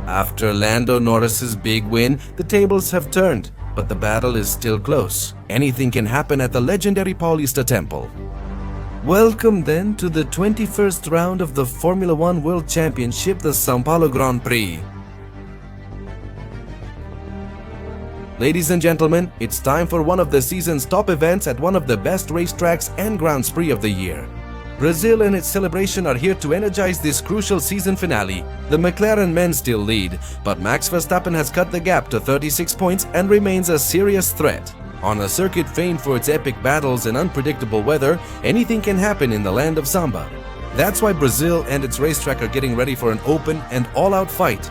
After Lando Norris's big win, the tables have turned, but the battle is still close. Anything can happen at the legendary Paulista Temple. Welcome then to the 21st round of the Formula One World Championship, the São Paulo Grand Prix. Ladies and gentlemen, it's time for one of the season's top events at one of the best racetracks and Grand Prix of the year. Brazil and its celebration are here to energize this crucial season finale. The McLaren men still lead, but Max Verstappen has cut the gap to 36 points and remains a serious threat. On a circuit famed for its epic battles and unpredictable weather, anything can happen in the land of Samba. That's why Brazil and its racetrack are getting ready for an open and all-out fight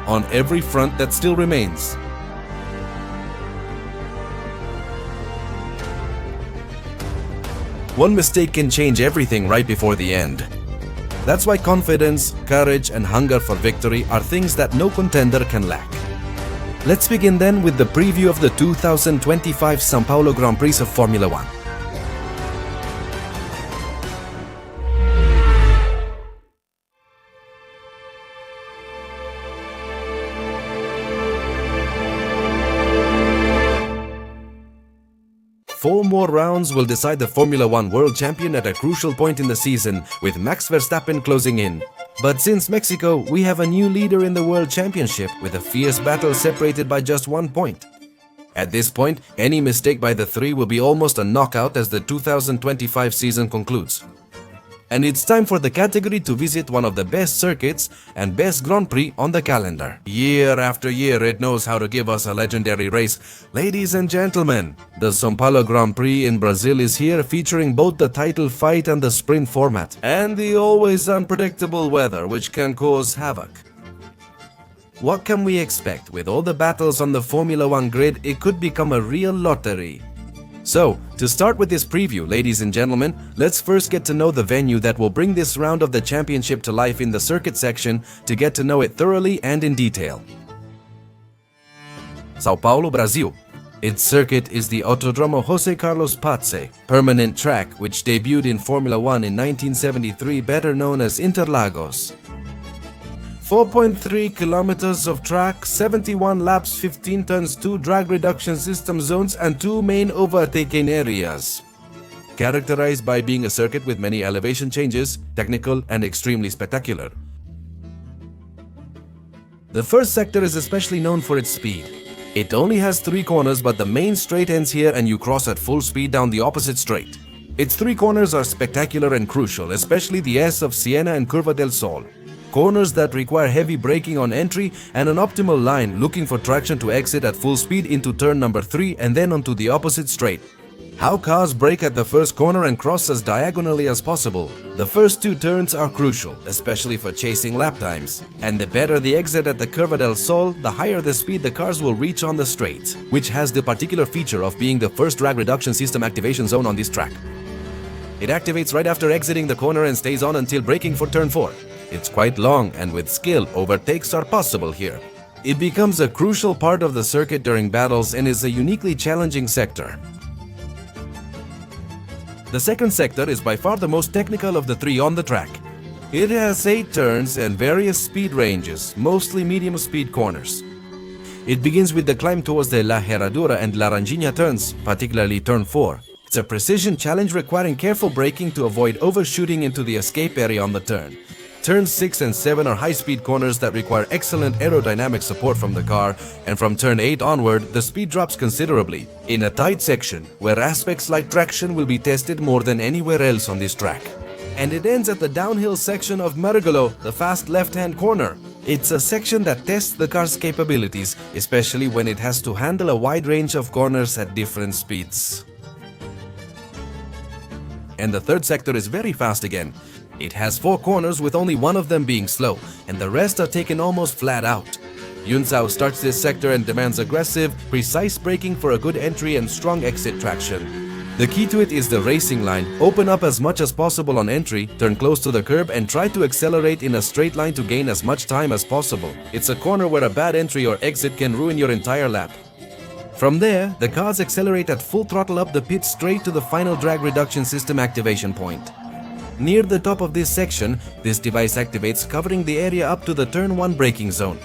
on every front that still remains. One mistake can change everything right before the end. That's why confidence, courage, and hunger for victory are things that no contender can lack. Let's begin then with the preview of the 2025 São Paulo Grand Prix of Formula One. Four more rounds will decide the Formula One World Champion at a crucial point in the season, with Max Verstappen closing in. But since Mexico, we have a new leader in the World Championship, with a fierce battle separated by just 1 point. At this point, any mistake by the three will be almost a knockout as the 2025 season concludes. And it's time for the category to visit one of the best circuits and best Grand Prix on the calendar. Year after year, it knows how to give us a legendary race. Ladies and gentlemen, the São Paulo Grand Prix in Brazil is here, featuring both the title fight and the sprint format, and the always unpredictable weather, which can cause havoc. What can we expect? With all the battles on the Formula One grid, it could become a real lottery. So, to start with this preview, ladies and gentlemen, let's first get to know the venue that will bring this round of the championship to life in the circuit section to get to know it thoroughly and in detail. São Paulo, Brazil. Its circuit is the Autódromo José Carlos Pazzi, permanent track which debuted in Formula One in 1973, better known as Interlagos. 4.3 kilometers of track, 71 laps, 15 turns, 2 drag reduction system zones, and 2 main overtaking areas. Characterized by being a circuit with many elevation changes, technical and extremely spectacular. The first sector is especially known for its speed. It only has 3 corners, but the main straight ends here and you cross at full speed down the opposite straight. Its 3 corners are spectacular and crucial, especially the S of Siena and Curva del Sol. Corners that require heavy braking on entry and an optimal line, looking for traction to exit at full speed into turn number 3 and then onto the opposite straight. How cars brake at the first corner and cross as diagonally as possible. The first 2 turns are crucial, especially for chasing lap times. And the better the exit at the Curva del Sol, the higher the speed the cars will reach on the straight, which has the particular feature of being the first drag reduction system activation zone on this track. It activates right after exiting the corner and stays on until braking for turn 4. It's quite long, and with skill, overtakes are possible here. It becomes a crucial part of the circuit during battles and is a uniquely challenging sector. The second sector is by far the most technical of the 3 on the track. It has 8 turns and various speed ranges, mostly medium speed corners. It begins with the climb towards the La Herradura and Laranjinha turns, particularly turn 4. It's a precision challenge requiring careful braking to avoid overshooting into the escape area on the turn. Turns 6 and 7 are high-speed corners that require excellent aerodynamic support from the car, and from turn 8 onward, the speed drops considerably, in a tight section where aspects like traction will be tested more than anywhere else on this track. And it ends at the downhill section of Margolo, the fast left-hand corner. It's a section that tests the car's capabilities, especially when it has to handle a wide range of corners at different speeds. And the third sector is very fast again. It has 4 corners with only one of them being slow, and the rest are taken almost flat out. Yunsao starts this sector and demands aggressive, precise braking for a good entry and strong exit traction. The key to it is the racing line. Open up as much as possible on entry, turn close to the curb and try to accelerate in a straight line to gain as much time as possible. It's a corner where a bad entry or exit can ruin your entire lap. From there, the cars accelerate at full throttle up the pit straight to the final drag reduction system activation point. Near the top of this section, this device activates, covering the area up to the turn 1 braking zone.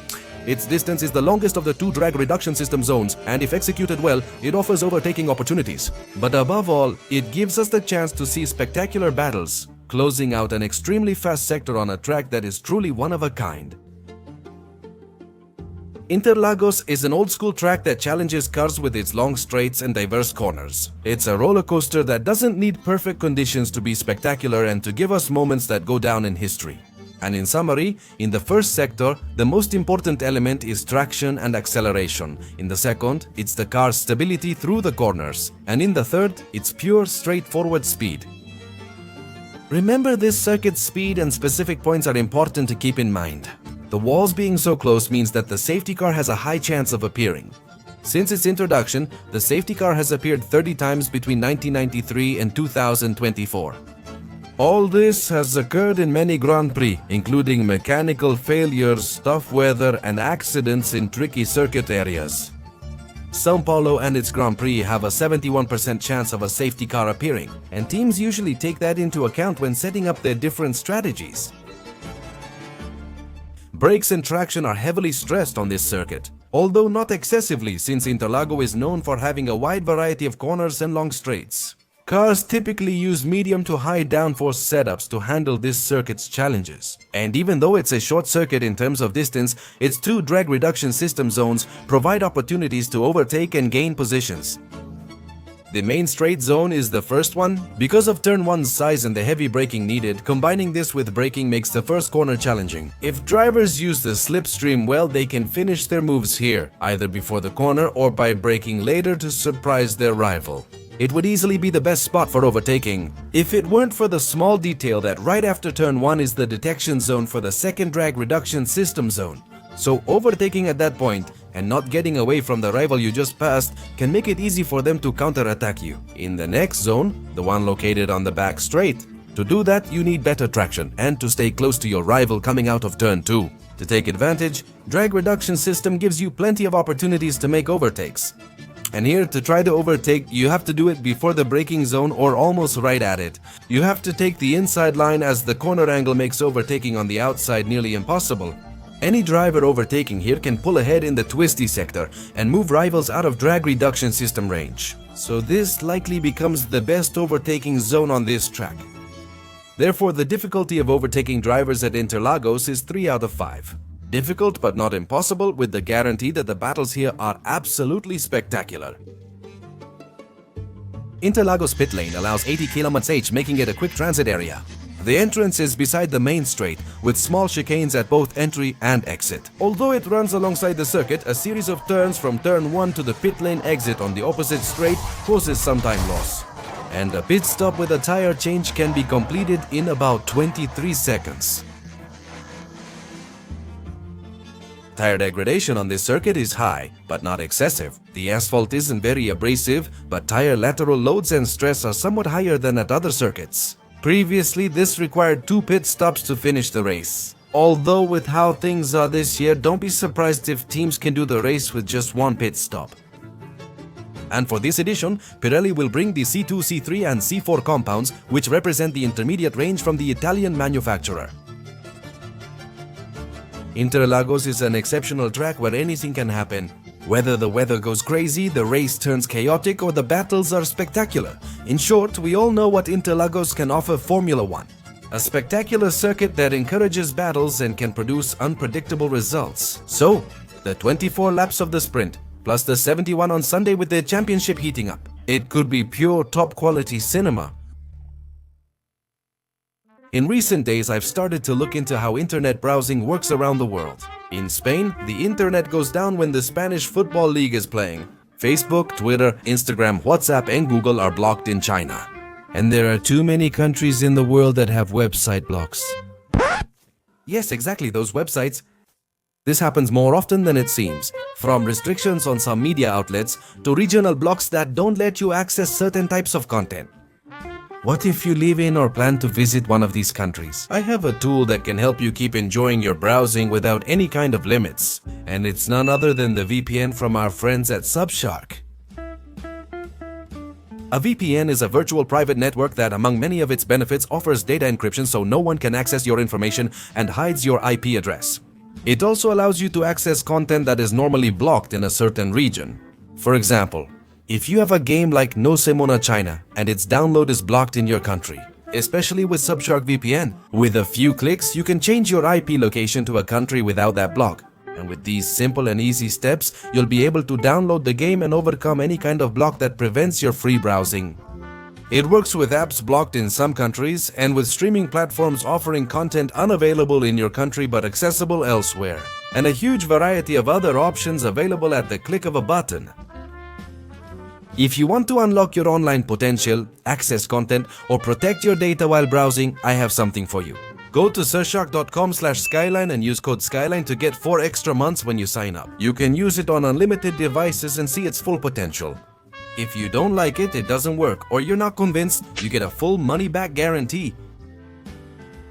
Its distance is the longest of the two drag reduction system zones, and if executed well, it offers overtaking opportunities. But above all, it gives us the chance to see spectacular battles, closing out an extremely fast sector on a track that is truly one of a kind. Interlagos is an old-school track that challenges cars with its long straights and diverse corners. It's a roller coaster that doesn't need perfect conditions to be spectacular and to give us moments that go down in history. And in summary, in the first sector, the most important element is traction and acceleration. In the second, it's the car's stability through the corners. And in the third, it's pure, straightforward speed. Remember, this circuit's speed and specific points are important to keep in mind. The walls being so close means that the safety car has a high chance of appearing. Since its introduction, the safety car has appeared 30 times between 1993 and 2024. All this has occurred in many Grand Prix, including mechanical failures, tough weather, and accidents in tricky circuit areas. São Paulo and its Grand Prix have a 71% chance of a safety car appearing, and teams usually take that into account when setting up their different strategies. Brakes and traction are heavily stressed on this circuit, although not excessively since Interlagos is known for having a wide variety of corners and long straights. Cars typically use medium to high downforce setups to handle this circuit's challenges. And even though it's a short circuit in terms of distance, its two drag reduction system zones provide opportunities to overtake and gain positions. The main straight zone is the first one. Because of turn 1's size and the heavy braking needed, combining this with braking makes the first corner challenging. If drivers use the slipstream well, they can finish their moves here, either before the corner or by braking later to surprise their rival. It would easily be the best spot for overtaking, if it weren't for the small detail that right after turn 1 is the detection zone for the second drag reduction system zone. So overtaking at that point and not getting away from the rival you just passed can make it easy for them to counterattack you. In the next zone, the one located on the back straight, to do that you need better traction and to stay close to your rival coming out of turn 2. To take advantage, drag reduction system gives you plenty of opportunities to make overtakes. And here, to try to overtake, you have to do it before the braking zone or almost right at it. You have to take the inside line as the corner angle makes overtaking on the outside nearly impossible. Any driver overtaking here can pull ahead in the twisty sector and move rivals out of drag reduction system range. So this likely becomes the best overtaking zone on this track. Therefore, the difficulty of overtaking drivers at Interlagos is 3 out of 5. Difficult but not impossible, with the guarantee that the battles here are absolutely spectacular. Interlagos pit lane allows 80 km/h, making it a quick transit area. The entrance is beside the main straight, with small chicanes at both entry and exit. Although it runs alongside the circuit, a series of turns from turn 1 to the pit lane exit on the opposite straight causes some time loss. And a pit stop with a tire change can be completed in about 23 seconds. Tire degradation on this circuit is high, but not excessive. The asphalt isn't very abrasive, but tire lateral loads and stress are somewhat higher than at other circuits. Previously, this required 2 pit stops to finish the race. Although with how things are this year, don't be surprised if teams can do the race with just 1 pit stop. And for this edition, Pirelli will bring the C2, C3 and C4 compounds, which represent the intermediate range from the Italian manufacturer. Interlagos is an exceptional track where anything can happen. Whether the weather goes crazy, the race turns chaotic, or the battles are spectacular. In short, we all know what Interlagos can offer Formula 1. A spectacular circuit that encourages battles and can produce unpredictable results. So, the 24 laps of the sprint, plus the 71 on Sunday with the championship heating up. It could be pure top quality cinema. In recent days, I've started to look into how internet browsing works around the world. In Spain, the internet goes down when the Spanish Football League is playing. Facebook, Twitter, Instagram, WhatsApp and Google are blocked in China. And there are too many countries in the world that have website blocks. Yes, exactly, those websites. This happens more often than it seems, from restrictions on some media outlets to regional blocks that don't let you access certain types of content. What if you live in or plan to visit one of these countries? I have a tool that can help you keep enjoying your browsing without any kind of limits. And it's none other than the VPN from our friends at Subshark. A VPN is a virtual private network that, among many of its benefits, offers data encryption so no one can access your information and hides your IP address. It also allows you to access content that is normally blocked in a certain region. For example, if you have a game like No Simona China and its download is blocked in your country, especially with Subshark VPN, with a few clicks you can change your IP location to a country without that block. And with these simple and easy steps, you'll be able to download the game and overcome any kind of block that prevents your free browsing. It works with apps blocked in some countries and with streaming platforms offering content unavailable in your country but accessible elsewhere, and a huge variety of other options available at the click of a button. If you want to unlock your online potential, access content, or protect your data while browsing, I have something for you. Go to surfshark.com/skyline and use code SKYLINE to get 4 extra months when you sign up. You can use it on unlimited devices and see its full potential. If you don't like it, it doesn't work, or you're not convinced, you get a full money-back guarantee.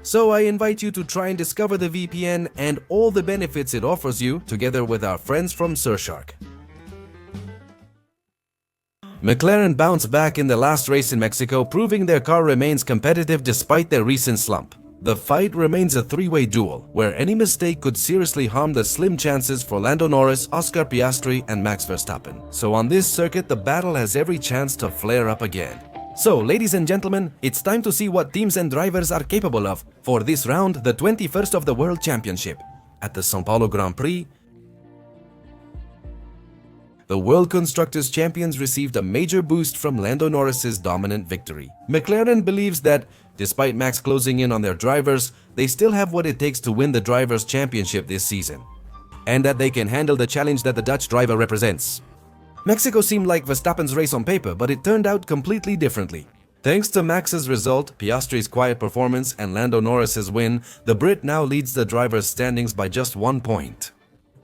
So I invite you to try and discover the VPN and all the benefits it offers you together with our friends from Surfshark. McLaren bounced back in the last race in Mexico, proving their car remains competitive despite their recent slump. The fight remains a three-way duel, where any mistake could seriously harm the slim chances for Lando Norris, Oscar Piastri and Max Verstappen. So on this circuit, the battle has every chance to flare up again. So, ladies and gentlemen, it's time to see what teams and drivers are capable of for this round, the 21st of the World Championship. At the São Paulo Grand Prix, the World Constructors' Champions received a major boost from Lando Norris's dominant victory. McLaren believes that, despite Max closing in on their drivers, they still have what it takes to win the Drivers' Championship this season, and that they can handle the challenge that the Dutch driver represents. Mexico seemed like Verstappen's race on paper, but it turned out completely differently. Thanks to Max's result, Piastri's quiet performance, and Lando Norris's win, the Brit now leads the drivers' standings by just 1 point.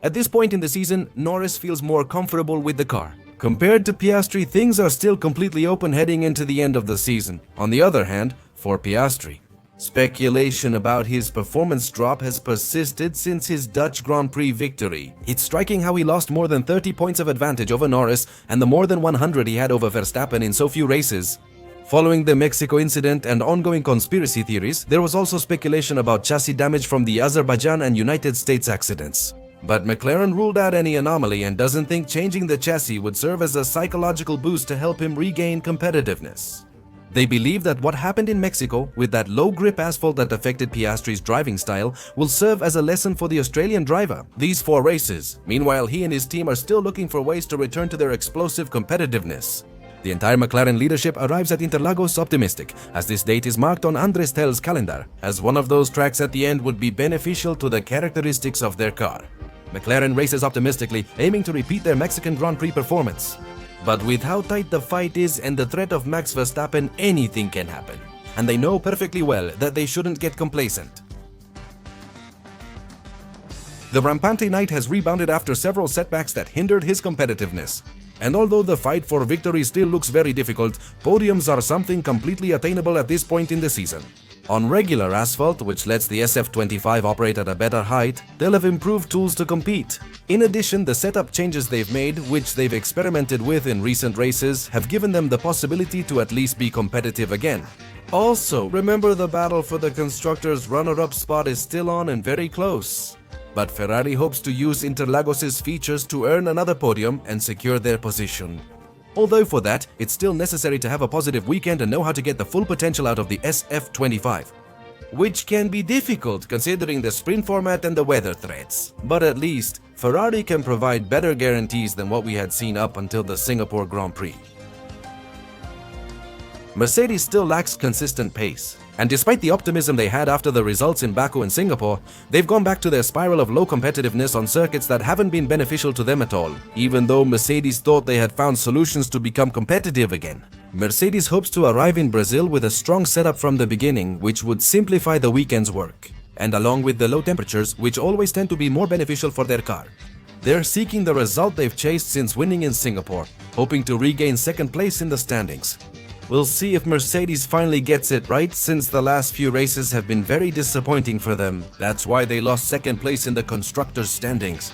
At this point in the season, Norris feels more comfortable with the car. Compared to Piastri, things are still completely open heading into the end of the season. On the other hand, for Piastri, speculation about his performance drop has persisted since his Dutch Grand Prix victory. It's striking how he lost more than 30 points of advantage over Norris and the more than 100 he had over Verstappen in so few races. Following the Mexico incident and ongoing conspiracy theories, there was also speculation about chassis damage from the Azerbaijan and United States accidents. But McLaren ruled out any anomaly and doesn't think changing the chassis would serve as a psychological boost to help him regain competitiveness. They believe that what happened in Mexico, with that low-grip asphalt that affected Piastri's driving style, will serve as a lesson for the Australian driver. These 4 races. Meanwhile, he and his team are still looking for ways to return to their explosive competitiveness. The entire McLaren leadership arrives at Interlagos optimistic, as this date is marked on Andres Tell's calendar, as one of those tracks at the end would be beneficial to the characteristics of their car. McLaren races optimistically, aiming to repeat their Mexican Grand Prix performance. But with how tight the fight is and the threat of Max Verstappen, anything can happen. And they know perfectly well that they shouldn't get complacent. The Rampante Knight has rebounded after several setbacks that hindered his competitiveness. And although the fight for victory still looks very difficult, podiums are something completely attainable at this point in the season. On regular asphalt, which lets the SF25 operate at a better height, they'll have improved tools to compete. In addition, the setup changes they've made, which they've experimented with in recent races, have given them the possibility to at least be competitive again. Also, remember the battle for the constructors' runner-up spot is still on and very close. But Ferrari hopes to use Interlagos' features to earn another podium and secure their position. Although for that, it's still necessary to have a positive weekend and know how to get the full potential out of the SF25. Which can be difficult considering the sprint format and the weather threats. But at least, Ferrari can provide better guarantees than what we had seen up until the Singapore Grand Prix. Mercedes still lacks consistent pace. And despite the optimism they had after the results in Baku and Singapore, they've gone back to their spiral of low competitiveness on circuits that haven't been beneficial to them at all, even though Mercedes thought they had found solutions to become competitive again. Mercedes hopes to arrive in Brazil with a strong setup from the beginning, which would simplify the weekend's work, and along with the low temperatures, which always tend to be more beneficial for their car. They're seeking the result they've chased since winning in Singapore, hoping to regain second place in the standings. We'll see if Mercedes finally gets it right, since the last few races have been very disappointing for them. That's why they lost second place in the constructors' standings.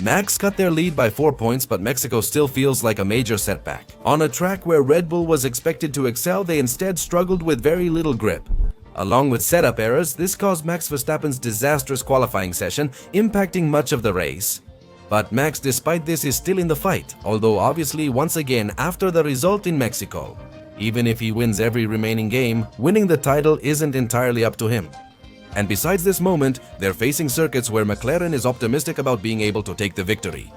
Max cut their lead by 4 points, but Mexico still feels like a major setback. On a track where Red Bull was expected to excel, they instead struggled with very little grip. Along with setup errors, this caused Max Verstappen's disastrous qualifying session, impacting much of the race. But Max, despite this, is still in the fight, although obviously once again after the result in Mexico. Even if he wins every remaining game, winning the title isn't entirely up to him. And besides this moment, they're facing circuits where McLaren is optimistic about being able to take the victory.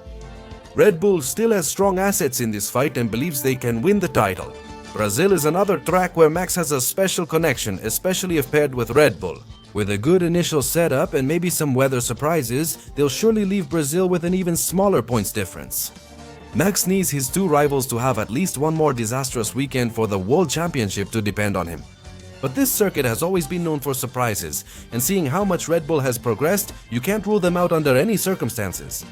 Red Bull still has strong assets in this fight and believes they can win the title. Brazil is another track where Max has a special connection, especially if paired with Red Bull. With a good initial setup and maybe some weather surprises, they'll surely leave Brazil with an even smaller points difference. Max needs his two rivals to have at least one more disastrous weekend for the World Championship to depend on him. But this circuit has always been known for surprises, and seeing how much Red Bull has progressed, you can't rule them out under any circumstances.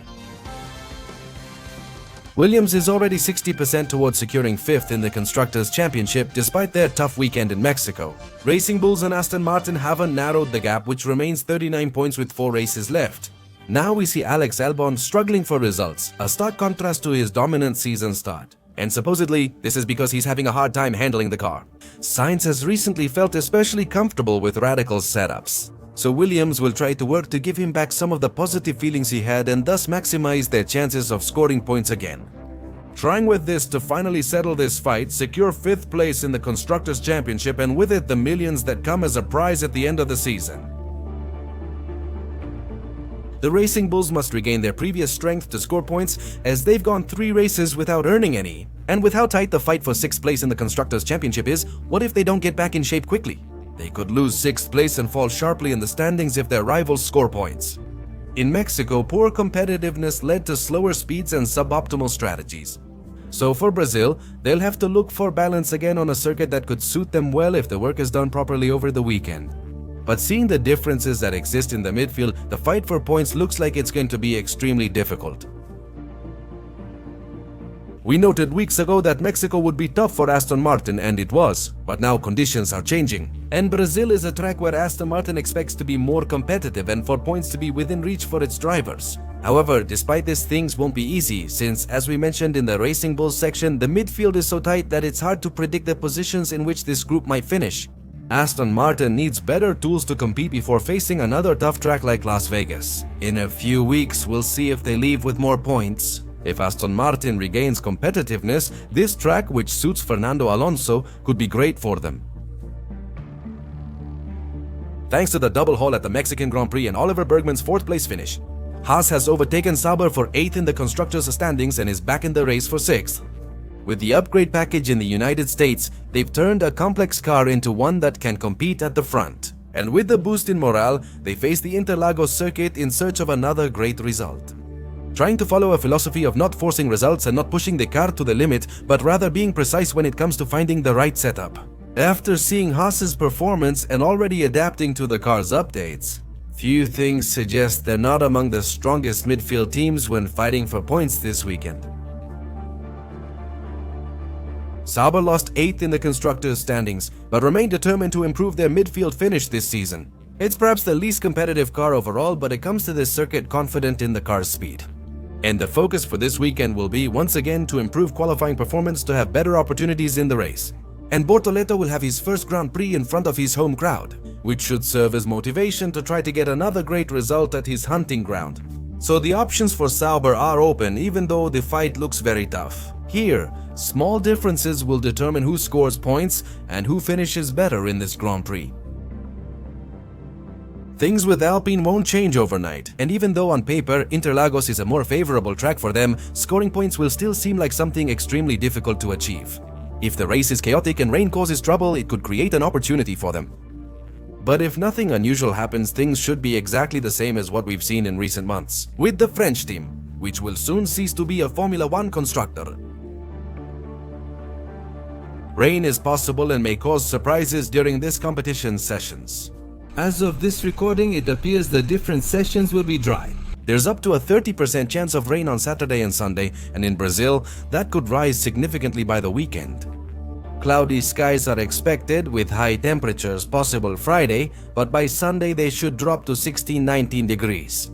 Williams is already 60% towards securing 5th in the Constructors' Championship despite their tough weekend in Mexico. Racing Bulls and Aston Martin haven't narrowed the gap, which remains 39 points with 4 races left. Now we see Alex Albon struggling for results, a stark contrast to his dominant season start. And supposedly, this is because he's having a hard time handling the car. Sainz has recently felt especially comfortable with radical setups. So Williams will try to work to give him back some of the positive feelings he had and thus maximize their chances of scoring points again. Trying with this to finally settle this fight, secure 5th place in the Constructors' Championship and with it the millions that come as a prize at the end of the season. The Racing Bulls must regain their previous strength to score points as they've gone 3 races without earning any. And with how tight the fight for 6th place in the Constructors' Championship is, what if they don't get back in shape quickly? They could lose 6th place and fall sharply in the standings if their rivals score points. In Mexico, poor competitiveness led to slower speeds and suboptimal strategies. So for Brazil, they'll have to look for balance again on a circuit that could suit them well if the work is done properly over the weekend. But seeing the differences that exist in the midfield, the fight for points looks like it's going to be extremely difficult. We noted weeks ago that Mexico would be tough for Aston Martin, and it was, but now conditions are changing. And Brazil is a track where Aston Martin expects to be more competitive and for points to be within reach for its drivers. However, despite this, things won't be easy since, as we mentioned in the Racing Bulls section, the midfield is so tight that it's hard to predict the positions in which this group might finish. Aston Martin needs better tools to compete before facing another tough track like Las Vegas. In a few weeks, we'll see if they leave with more points. If Aston Martin regains competitiveness, this track, which suits Fernando Alonso, could be great for them. Thanks to the double haul at the Mexican Grand Prix and Oliver Bergman's 4th place finish, Haas has overtaken Sauber for 8th in the Constructors' standings and is back in the race for 6th. With the upgrade package in the United States, they've turned a complex car into one that can compete at the front. And with the boost in morale, they face the Interlagos circuit in search of another great result. Trying to follow a philosophy of not forcing results and not pushing the car to the limit, but rather being precise when it comes to finding the right setup. After seeing Haas's performance and already adapting to the car's updates, few things suggest they're not among the strongest midfield teams when fighting for points this weekend. Sauber lost 8th in the Constructors' standings, but remain determined to improve their midfield finish this season. It's perhaps the least competitive car overall, but it comes to this circuit confident in the car's speed. And the focus for this weekend will be once again to improve qualifying performance to have better opportunities in the race. And Bortoleto will have his first Grand Prix in front of his home crowd, which should serve as motivation to try to get another great result at his hunting ground. So the options for Sauber are open even though the fight looks very tough. Here, small differences will determine who scores points and who finishes better in this Grand Prix. Things with Alpine won't change overnight, and even though on paper Interlagos is a more favorable track for them, scoring points will still seem like something extremely difficult to achieve. If the race is chaotic and rain causes trouble, it could create an opportunity for them. But if nothing unusual happens, things should be exactly the same as what we've seen in recent months, with the French team, which will soon cease to be a Formula 1 constructor. Rain is possible and may cause surprises during this competition sessions. As of this recording, it appears the different sessions will be dry. There's up to a 30% chance of rain on Saturday and Sunday, and in Brazil, that could rise significantly by the weekend. Cloudy skies are expected with high temperatures possible Friday, but by Sunday they should drop to 16-19 degrees.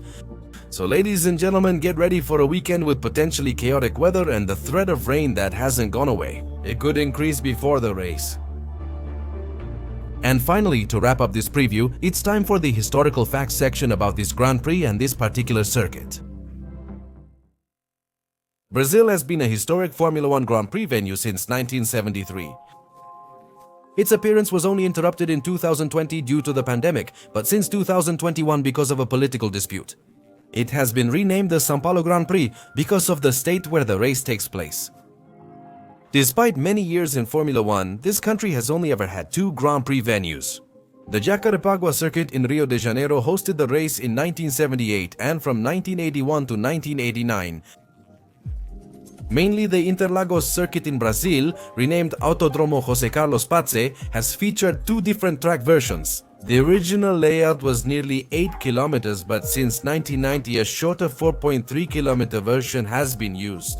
So ladies and gentlemen, get ready for a weekend with potentially chaotic weather and the threat of rain that hasn't gone away. It could increase before the race. And finally, to wrap up this preview, it's time for the historical facts section about this Grand Prix and this particular circuit. Brazil has been a historic Formula 1 Grand Prix venue since 1973. Its appearance was only interrupted in 2020 due to the pandemic, but since 2021 because of a political dispute. It has been renamed the São Paulo Grand Prix because of the state where the race takes place. Despite many years in Formula 1, this country has only ever had 2 Grand Prix venues. The Jacarepaguá circuit in Rio de Janeiro hosted the race in 1978 and from 1981 to 1989. Mainly the Interlagos circuit in Brazil, renamed Autódromo José Carlos Pazzi, has featured 2 different track versions. The original layout was nearly 8 kilometers, but since 1990 a shorter 4.3 kilometer version has been used.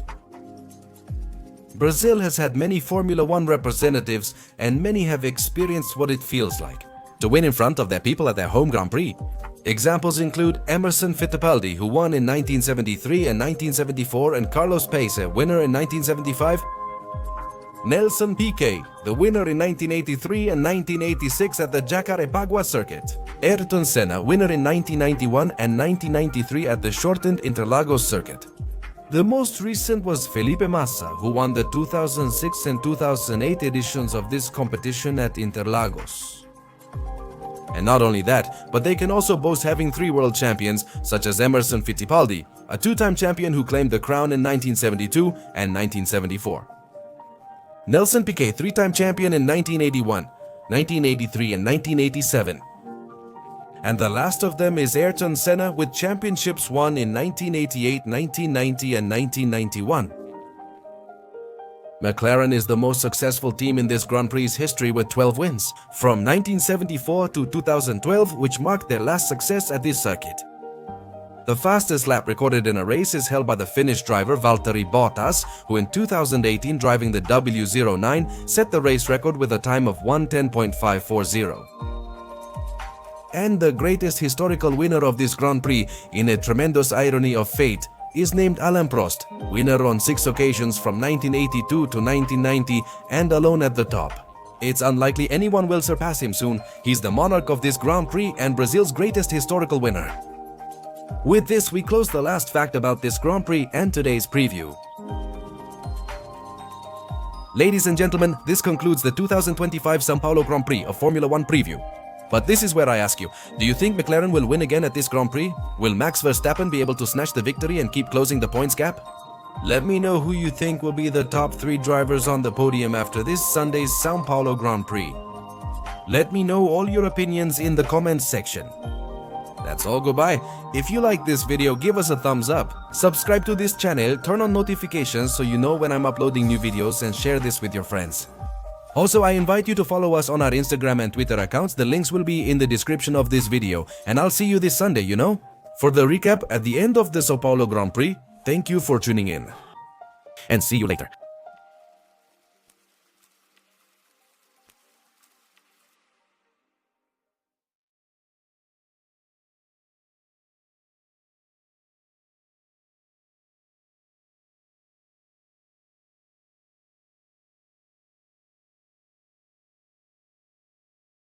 Brazil has had many Formula 1 representatives and many have experienced what it feels like to win in front of their people at their home Grand Prix. Examples include Emerson Fittipaldi, who won in 1973 and 1974, and Carlos Pace, a winner in 1975. Nelson Piquet, the winner in 1983 and 1986 at the Jacarepaguá circuit. Ayrton Senna, winner in 1991 and 1993 at the shortened Interlagos circuit. The most recent was Felipe Massa, who won the 2006 and 2008 editions of this competition at Interlagos. And not only that, but they can also boast having 3 world champions, such as Emerson Fittipaldi, a 2-time champion who claimed the crown in 1972 and 1974. Nelson Piquet, 3-time champion in 1981, 1983 and 1987. And the last of them is Ayrton Senna, with championships won in 1988, 1990 and 1991. McLaren is the most successful team in this Grand Prix history with 12 wins, from 1974 to 2012, which marked their last success at this circuit. The fastest lap recorded in a race is held by the Finnish driver Valtteri Bottas, who in 2018, driving the W09, set the race record with a time of 1:10.540. And the greatest historical winner of this Grand Prix, in a tremendous irony of fate, is named Alain Prost, winner on 6 occasions from 1982 to 1990 and alone at the top. It's unlikely anyone will surpass him soon. He's the monarch of this Grand Prix and Brazil's greatest historical winner. With this, we close the last fact about this Grand Prix and today's preview. Ladies and gentlemen, this concludes the 2025 São Paulo Grand Prix of Formula 1 preview. But this is where I ask you, do you think McLaren will win again at this Grand Prix? Will Max Verstappen be able to snatch the victory and keep closing the points gap? Let me know who you think will be the top 3 drivers on the podium after this Sunday's São Paulo Grand Prix. Let me know all your opinions in the comments section. That's all, goodbye. If you like this video, give us a thumbs up. Subscribe to this channel, turn on notifications so you know when I'm uploading new videos, and share this with your friends. Also, I invite you to follow us on our Instagram and Twitter accounts. The links will be in the description of this video. And I'll see you this Sunday, you know? For the recap at the end of the São Paulo Grand Prix. Thank you for tuning in. And see you later.